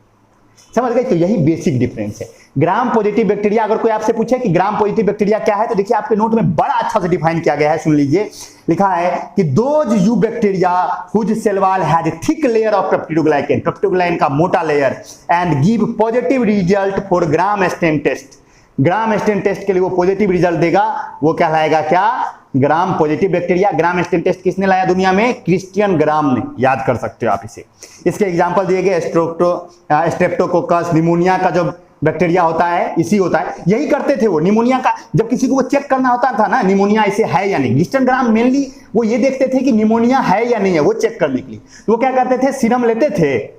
समझ गए, तो यही बेसिक डिफरेंस है। ग्राम पॉजिटिव बैक्टीरिया, अगर कोई आपसे पूछे कि ग्राम पॉजिटिव बैक्टीरिया क्या है, तो देखिए आपके नोट में बड़ा अच्छा से डिफाइन किया गया है, सुन लीजिए। लिखा है कि those eubacteria whose cell wall has thick layer of peptidoglycan, peptidoglycan का मोटा layer, and give positive result for gram stain test. Gram stain test के लिए वो पॉजिटिव रिजल्ट देगा, वो कहलाएगा क्या, gram positive bacteria. Gram stain test किसने लाया दुनिया में, क्रिश्चियन ग्राम ने, याद कर सकते हो आप इसे। इसके एग्जांपल दिए गए स्ट्रेप्टोकोकस, निमोनिया का जो बैक्टीरिया होता है इसी होता है, यही करते थे वो। निमोनिया का जब किसी को वो चेक करना होता था ना, निमोनिया इसे है या नहीं, क्रिश्चियन ग्राम मेनली वो ये देखते थे कि निमोनिया है या नहीं है, वो चेक करने के लिए वो क्या करते थे, सीरम लेते थे।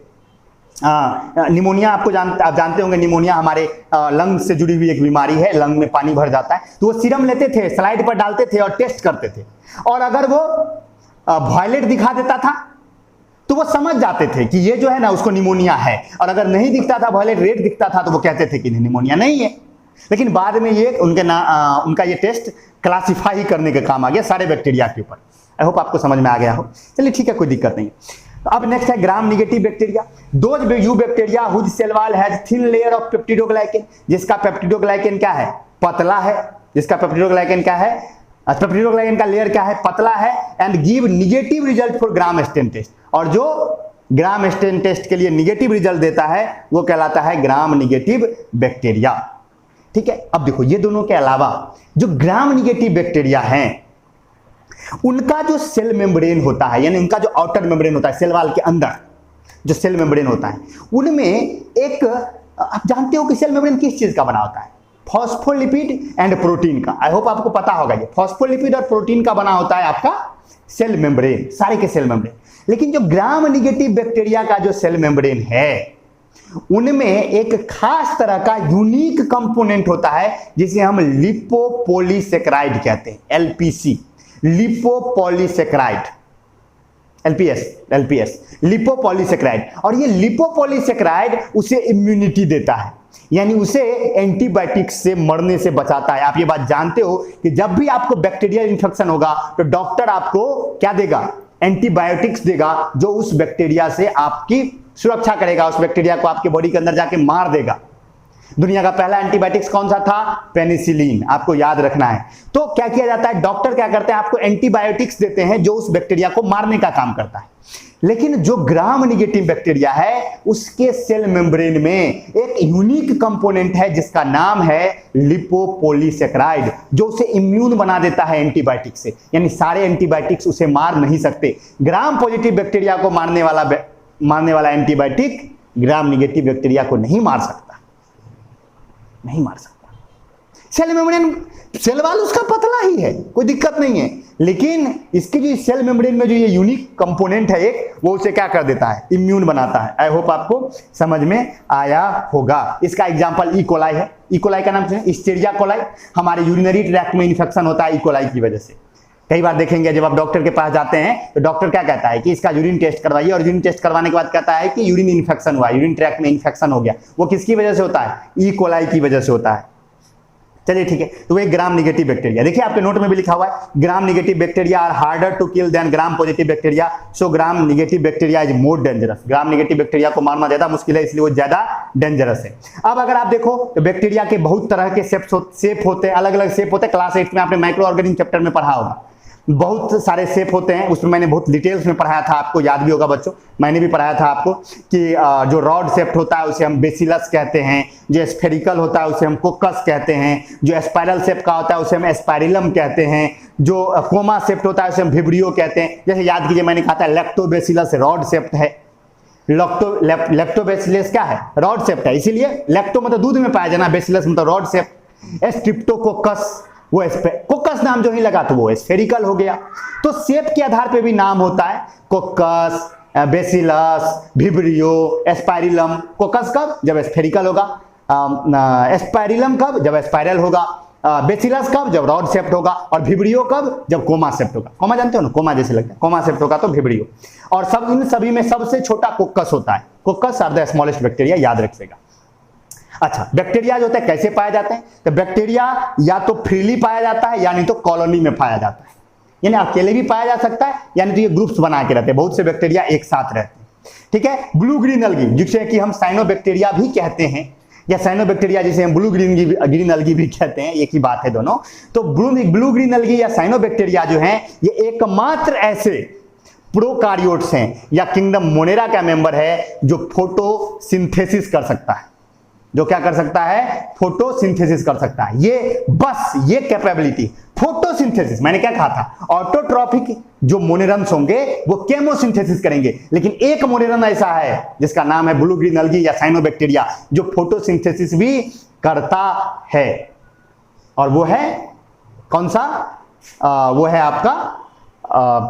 निमोनिया आप जानते होंगे, निमोनिया हमारे लंग से जुड़ी हुई एक बीमारी है, लंग में पानी भर जाता है, तो वो सीरम लेते थे, स्लाइड पर डालते थे और टेस्ट करते थे। और अगर वो वायलेट दिखा देता था तो वो समझ जाते थे कि ये जो है ना उसको निमोनिया है, और अगर नहीं दिखता था, वायलेट रेड दिखता था, तो वो कहते थे कि निमोनिया नहीं है। लेकिन बाद में ये उनका ये टेस्ट क्लासिफाई करने का काम आ गया सारे बैक्टीरिया के ऊपर। आई होप आपको समझ में आ गया हो। चलिए ठीक है, कोई दिक्कत नहीं। अब नेक्स्ट है gram negative bacteria. Those eubacteria whose cell wall has thin layer of peptidoglycan, जिसका पेप्टिडोग्लाइकेन क्या है, पतला है। जिसका पेप्टिडोग्लाइकेन क्या है, पेप्टिडोग्लाइकेन का लेयर क्या है, पतला है। And give negative result for gram stain test, और जो ग्राम स्टेन टेस्ट के लिए निगेटिव रिजल्ट देता है वो कहलाता है ग्राम निगेटिव बैक्टीरिया। ठीक है, अब देखो ये दोनों के अलावा जो ग्राम निगेटिव बैक्टीरिया हैं उनका जो सेल मेम्ब्रेन होता है, यानी उनका जो आउटर मेम्ब्रेन होता है, सेल वॉल के अंदर जो सेल मेम्ब्रेन होता है, उनमें एक, आप जानते हो कि सेल मेम्ब्रेन किस चीज का बना होता है, फॉस्फोलिपिड एंड प्रोटीन का। आई होप आपको पता होगा, ये फॉस्फोलिपिड और प्रोटीन का बना होता है आपका सेल मेम्ब्रेन, सारे के सेल मेम्ब्रेन। लेकिन जो ग्राम निगेटिव बैक्टीरिया का जो सेल मेम्ब्रेन है उनमें एक खास तरह का यूनिक कंपोनेंट होता है जिसे हम लिपोपॉलीसेकेराइड कहते हैं, एलपीसी, लिपोपॉलीसेकेराइड, एलपीएस, लिपोपॉलीसेकेराइड। और ये लिपोपॉलीसेकेराइड उसे इम्यूनिटी देता है, यानी उसे एंटीबायोटिक्स से मरने से बचाता है। आप ये बात जानते हो कि जब भी आपको बैक्टीरियल इंफेक्शन होगा तो डॉक्टर आपको क्या देगा, एंटीबायोटिक्स देगा, जो उस बैक्टीरिया से आपकी सुरक्षा करेगा, उस बैक्टीरिया को आपके बॉडी के अंदर जाके मार देगा। दुनिया का पहला एंटीबायोटिक्स कौन सा था, पेनिसिलिन, आपको याद रखना है। तो क्या किया जाता है, डॉक्टर क्या करते हैं, आपको एंटीबायोटिक्स देते हैं जो उस बैक्टीरिया को मारने का काम करता है। लेकिन जो ग्राम निगेटिव बैक्टीरिया है उसके सेल मेम्ब्रेन में एक यूनिक कंपोनेंट है जिसका नाम है लिपोपॉलीसेकेराइड, जो उसे इम्यून बना देता है एंटीबायोटिक से, यानी सारे एंटीबायोटिक्स उसे मार नहीं सकते। ग्राम पॉजिटिव बैक्टीरिया को मारने वाला एंटीबायोटिक ग्राम निगेटिव बैक्टीरिया को नहीं मार सकता, नहीं मार सकता। सेल मेम्ब्रेन, सेल वॉल उसका पतला ही है, कोई दिक्कत नहीं है, लेकिन इसकी जो सेल मेम्ब्रेन में जो ये यूनिक कंपोनेंट है एक, वो उसे क्या कर देता है, इम्यून बनाता है। आई होप आपको समझ में आया होगा। इसका एग्जांपल ई कोलाई है। ई कोलाई का नाम सुनिए, हिस्टीरिया कोलाई। हमारे यूरिनरी ट्रैक्ट में इंफेक्शन होता है ई कोलाई की वजह से। कई बार देखेंगे जब आप डॉक्टर के पास जाते हैं तो डॉक्टर क्या कहता है कि इसका यूरिन टेस्ट करवाइए, और यूरिन टेस्ट करवाने के बाद कहता है कि यूरिन इन्फेक्शन हुआ, यूरिन ट्रैक्ट में इन्फेक्शन हो गया। वो किसकी वजह से होता है, ई कोलाई की वजह से होता है। चलिए ठीक है, तो वो एक ग्राम निगेटिव बैक्टीरिया, देखिए आपके नोट में भी लिखा हुआ है, gram negative bacteria are harder to kill than gram positive bacteria, so gram negative bacteria is more dangerous. Gram negative bacteria को मारना ज्यादा मुश्किल है, इसलिए वो ज्यादा डेंजरस है। अब अगर आप देखो तो बैक्टीरिया के बहुत तरह के शेप होते हैं, अलग अलग शेप होते हैं। क्लास 8 में आपने माइक्रो ऑर्गेनिज्म चैप्टर में पढ़ा होगा, बहुत सारे शेप होते हैं, उसमें मैंने बहुत डिटेल्स में पढ़ाया था, आपको याद भी होगा बच्चों, मैंने भी पढ़ाया था आपको कि जो रॉड शेप होता है उसे हम बेसिलस कहते हैं, जो स्फेरिकल होता है उसे हम कोकस कहते हैं, जो स्पाइरल शेप का होता है उसे हम स्पाइरिलम कहते हैं, जो कोमा शेप होता है उसे हम विब्रियो कहते हैं। जैसे याद कीजिए मैंने कहा था लैक्टोबैसिलस रॉड शेप है, लैक्टोबैसिलस क्या है, रॉड शेप है, इसीलिए लैक्टो मतलब दूध में पाया जाना, बैसिलस मतलब रॉड शेप। स्ट्रिप्टोकोकस, वो कोकस नाम जो ही लगा तो वो स्फेरिकल हो गया। तो शेप के आधार पे भी नाम होता है, कोकस, बेसिलस, विब्रियो, स्पाइरिलम। कोकस कब, जब स्फेरिकल होगा, स्पाइरिलम कब, जब स्पाइरल होगा, बेसिलस कब, जब रॉड शेप्ड होगा, और विब्रियो कब, जब कोमा शेप्ड होगा। कोमा जानते हो ना, कोमा जैसे लगता है, कोमा शेप्ड होगा तो विब्रियो। और सब इन सभी में सबसे छोटा कोकस होता है। Coccus are the smallest bacteria, याद रखिएगा। अच्छा, बैक्टीरिया जो होता है कैसे पाए जाते हैं, तो बैक्टीरिया या तो फ्रीली पाया जाता है यानी तो कॉलोनी में पाया जाता है, यानी अकेले भी पाया जा सकता है, यानी तो ये ग्रुप्स बना के रहते हैं, बहुत से बैक्टीरिया एक साथ रहते हैं। ठीक है, ब्लू ग्रीन अलगी जिसे कि हम साइनोबैक्टीरिया भी कहते हैं, या साइनोबैक्टीरिया जिसे हम ब्लू ग्रीन अलगी भी कहते हैं, एक ही बात है दोनों। तो ब्लू ग्रीन अलगी या साइनोबैक्टीरिया जो है ये एकमात्र ऐसे प्रोकार्योट्स हैं या किंगडम मोनेरा का मेंबर है जो फोटोसिंथेसिस कर सकता है, जो क्या कर सकता है, फोटोसिंथेसिस कर सकता है। ये बस ये कैपेबिलिटी फोटोसिंथेसिस, मैंने क्या कहा था, ऑटोट्रॉफिक जो मोनेरम्स होंगे वो केमोसिंथेसिस करेंगे, लेकिन एक मोनेरम ऐसा है जिसका नाम है ब्लू ग्रीन अलगी या साइनोबैक्टीरिया जो फोटोसिंथेसिस भी करता है, और वो है कौन सा, वो है आपका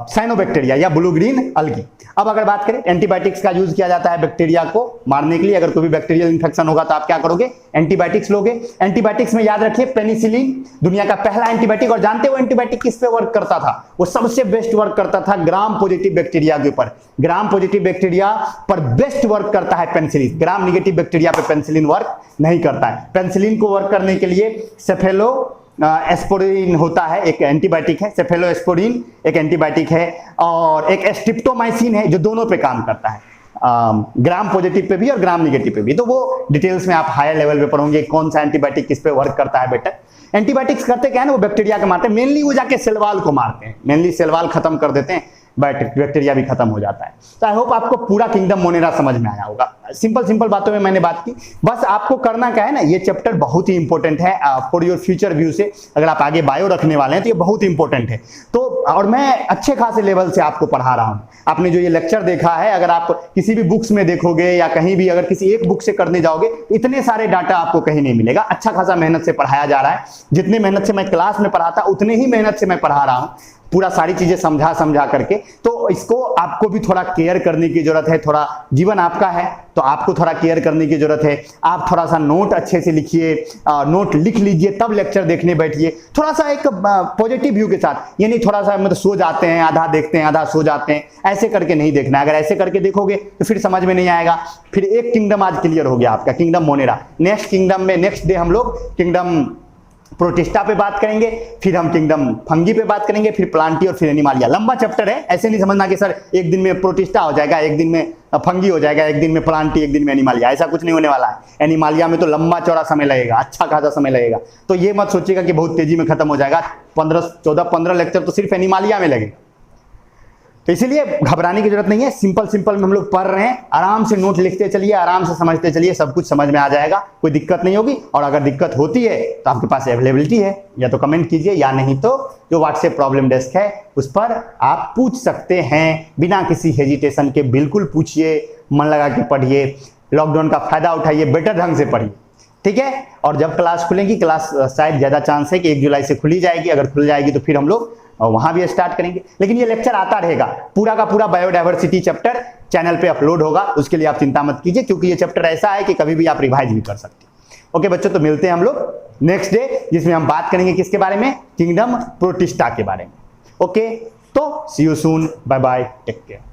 साइनोबैक्टीरिया या ब्लू ग्रीन अलगी। अब अगर बात करें, एंटीबायोटिक्स का यूज किया जाता है बैक्टीरिया को मारने के लिए। अगर कोई भी बैक्टीरियल इंफेक्शन होगा तो आप क्या करोगे, एंटीबायोटिक्स लोगे। एंटीबायोटिक्स में याद रखिए पेनिसिलिन दुनिया का पहला एंटीबायोटिक, और जानते हो एंटीबायोटिक किस पे वर्क करता था, वो सबसे बेस्ट वर्क करता था ग्राम पॉजिटिव बैक्टीरिया के ऊपर। ग्राम पॉजिटिव बैक्टीरिया पर बेस्ट वर्क करता है पेनिसिलिन, ग्राम निगेटिव बैक्टीरिया पे पेनिसिलिन वर्क नहीं करता है। पेनिसिलिन को वर्क करने के लिए सेफेलो एस्पोरिन होता है, एक एंटीबायोटिक है, सेफेलोस्पोरिन एक एंटीबायोटिक है, और एक स्ट्रिप्टोमाइसिन है जो दोनों पे काम करता है, ग्राम पॉजिटिव पे भी और ग्राम निगेटिव पे भी। तो वो डिटेल्स में आप हायर लेवल पे पढ़ोगे कौन सा एंटीबायोटिक किस पे वर्क करता है बेटर। एंटीबायोटिक्स करते क्या है ना, वो बैक्टीरिया को मारते हैं, मेनली वो जाके सेल वॉल को मारते हैं, मेनली सेल वॉल खत्म कर देते हैं, बैक्टीरिया भी खत्म हो जाता है। तो आई होप आपको पूरा किंगडम मोनेरा समझ में आया होगा। सिंपल बातों में मैंने बात की, बस आपको करना क्या है ना, ये चैप्टर बहुत ही इंपॉर्टेंट है फॉर योर फ्यूचर व्यू से। अगर आप आगे बायो रखने वाले हैं तो ये बहुत इंपॉर्टेंट है। तो और मैं अच्छे खासे लेवल से आपको पढ़ा रहा हूं। आपने जो ये लेक्चर देखा है, अगर आप किसी भी बुक्स में देखोगे या कहीं भी अगर किसी एक बुक से करने जाओगे, इतने सारे डाटा आपको कहीं नहीं मिलेगा। अच्छा खासा मेहनत से पढ़ाया जा रहा है, जितने मेहनत से मैं क्लास में पढ़ाता उतने ही मेहनत से मैं पढ़ा रहा हूं। पूरा सारी चीजें समझा करके। तो इसको आपको भी थोड़ा केयर करने की जरूरत है, थोड़ा जीवन आपका है तो आपको थोड़ा केयर करने की जरूरत है। आप थोड़ा सा नोट अच्छे से लिखिए, नोट लिख लीजिए, तब लेक्चर देखने बैठिए, थोड़ा सा एक पॉजिटिव व्यू के साथ। ये नहीं थोड़ा सा मतलब सो जाते हैं, आधा देखते हैं आधा सो जाते हैं, ऐसे करके नहीं देखना है। अगर ऐसे करके देखोगे तो फिर समझ में नहीं आएगा। फिर एक किंगडम आज क्लियर हो गया आपका, किंगडम मोनेरा। नेक्स्ट किंगडम में नेक्स्ट डे हम लोग किंगडम प्रोटिस्टा पे बात करेंगे, फिर हम किंगडम फंगी पे बात करेंगे, फिर प्लांटी और फिर एनिमालिया। लंबा चैप्टर है, ऐसे नहीं समझना कि सर एक दिन में प्रोटिस्टा हो जाएगा, एक दिन में फंगी हो जाएगा, एक दिन में प्लांटी, एक दिन में एनिमालिया। ऐसा कुछ नहीं होने वाला है। एनिमालिया में तो लंबा चौड़ा समय लगेगा, अच्छा खासा समय लगेगा। तो ये मत सोचिएगा कि बहुत तेजी में खत्म हो जाएगा। 15 लेक्चर तो सिर्फ एनिमालिया में लगेगा। तो इसीलिए घबराने की जरूरत नहीं है। सिंपल में हम लोग पढ़ रहे हैं, आराम से नोट लिखते चलिए, आराम से समझते चलिए, सब कुछ समझ में आ जाएगा, कोई दिक्कत नहीं होगी। और अगर दिक्कत होती है तो आपके पास अवेलेबिलिटी है, या तो कमेंट कीजिए या नहीं तो जो व्हाट्सएप प्रॉब्लम डेस्क है उस पर आप पूछ सकते हैं बिना किसी हेजिटेशन के। बिल्कुल पूछिए, मन लगा के पढ़िए, लॉकडाउन का फायदा उठाइए, बेटर ढंग से पढ़िए, ठीक है। और जब क्लास खुलेगी, क्लास शायद ज्यादा चांस है कि 1 जुलाई से खुली जाएगी। अगर खुल जाएगी तो फिर हम लोग वहां भी स्टार्ट करेंगे। लेकिन ये लेक्चर आता रहेगा, पूरा का पूरा बायोडायवर्सिटी चैप्टर चैनल पे अपलोड होगा, उसके लिए आप चिंता मत कीजिए, क्योंकि ये चैप्टर ऐसा है कि कभी भी आप रिवाइज भी कर सकते हैं। ओके बच्चों, तो मिलते हैं हम लोग नेक्स्ट डे, जिसमें हम बात करेंगे किसके बारे में, किंगडम प्रोटिस्टा के बारे में। ओके, तो see you soon, bye bye, take care.